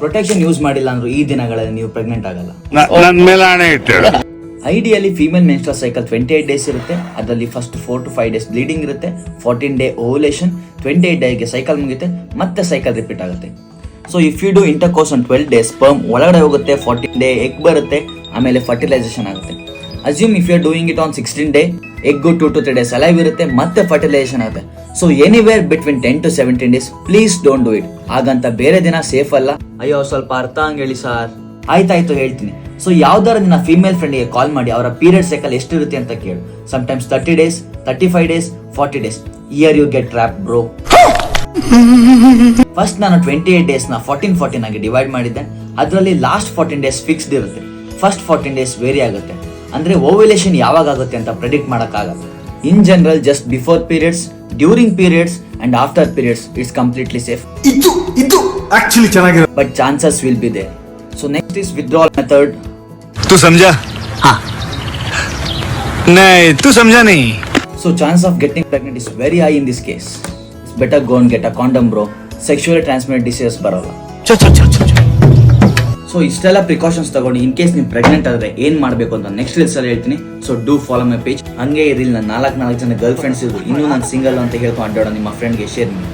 Protection use ಮಾಡಿಲ್ಲ ಅಂದ್ರೆ ಈ ದಿನಗಳಲ್ಲಿ ನೀವು ಪ್ರೆಗ್ನೆಂಟ್ ಆಗಲ್ಲ. ನನ್ನ ಮೇಲೆ ಆಣೆ ಇಟ್ಟೇಳು. Ideally female menstrual cycle 28 days ಇರುತ್ತೆ. ಅದರಲ್ಲಿ ಫಸ್ಟ್ 4 to 5 ಡೇಸ್ ಬ್ಲೀಡಿಂಗ್ ಇರುತ್ತೆ, 14 ಡೇ ಓವ್ಯುಲೇಷನ್, 28 ಡೇಗೆ ಸೈಕಲ್ ಮುಗಿಯುತ್ತೆ, ಮತ್ತೆ ಸೈಕಲ್ ರಿಪೀಟ್ ಆಗುತ್ತೆ. So if you do intercourse on 12 days sperm ಒಳಗಡೆ ಹೋಗುತ್ತೆ, 14 ಡೇ ಎಗ್ ಬರುತ್ತೆ, ಆಮೇಲೆ ಫರ್ಟಿಲೈಸೇಷನ್ ಆಗುತ್ತೆ. Assume if you are doing it on 16 day egg 2 to 3 days alive ಇರುತ್ತೆ, ಮತ್ತೆ ಫರ್ಟಿಲೈಸೇಷನ್ ಆಗುತ್ತೆ. So anywhere between 10 to 17 days please don't do it. ಹಾಗಂತ ಬೇರೆ ದಿನ ಸೇಫ್ ಅಲ್ಲ. ಅಯ್ಯೋ ಸ್ವಲ್ಪ ಅರ್ಥ ಹಂಗೆ ಹೇಳಿ ಸರ್. ಆಯ್ತಾಯ್ತು ಹೇಳ್ತೀನಿ. ಸೊ ಯಾವ್ದಾರ ನಿನ್ನ ಫೀಮೇಲ್ ಫ್ರೆಂಡ್ಗೆ ಕಾಲ್ ಮಾಡಿ ಅವರ ಪೀರಿಯಡ್ ಸೈಕಲ್ ಎಷ್ಟಿರುತ್ತೆ ಅಂತ ಕೇಳು. Sometimes 30 days, 35 days, 40 days. Here you get trap bro. First ನಾನು 28 ಡೇಸ್ ನ 14 ಆಗಿ ಡಿವೈಡ್ ಮಾಡಿದ್ದೆ. ಅದರಲ್ಲಿ ಲಾಸ್ಟ್ 14 ಡೇಸ್ ಫಿಕ್ಸ್ಡ್ ಇರುತ್ತೆ, ಫಸ್ಟ್ 14 ಡೇಸ್ ವೇರಿ ಆಗುತ್ತೆ. ಅಂದ್ರೆ ಓವ್ಯುಲೇಷನ್ ಯಾವಾಗ ಆಗುತ್ತೆ ಅಂತ ಪ್ರೆಡಿಕ್ಟ್ ಮಾಡಕ್ಕಾಗಲ್ಲ. In general just before periods, during periods and after periods it's completely safe. ಇದು ಆಕ್ಚುಲಿ ಚೆನ್ನಾಗಿದೆ, but chances will be there. So next is withdrawal method. तू समझा? हाँ. नहीं, तू समझा नहीं. So chance of getting pregnant is very high in this case. It's better go and get a condom bro. Sexually transmitted diseases ಬರಲ್ಲ. So ಇಷ್ಟೆಲ್ಲ precautions ತಗೊಂಡು ಇನ್ ಕೇಸ್ ನೀವು ಪ್ರೆಗ್ನೆಂಟ್ ಆದ್ರೆ ಏನ್ ಮಾಡ್ಬೇಕು ಅಂತ ನೆಕ್ಸ್ಟ್ ರೀಲ್ಸ್ ಅಲ್ಲಿ ಹೇಳ್ತೀನಿ. So do follow my page. ಹಂಗೆ ಇರಿಲ್ ನನ್ನ 4 ಜನ ಗರ್ಲ್ ಫ್ರೆಂಡ್ಸ್ ಇದ್ರು ಇನ್ನೂ ನಾನು ಸಿಂಗಲ್ ಅಂತ ಹೇಳ್ಕೊಂಡು ಅಡ್ಡಾಡೋ ನಿಮ್ಮ ಫ್ರೆಂಡ್ಗೆ ಶೇರ್ ಮಾಡಿ.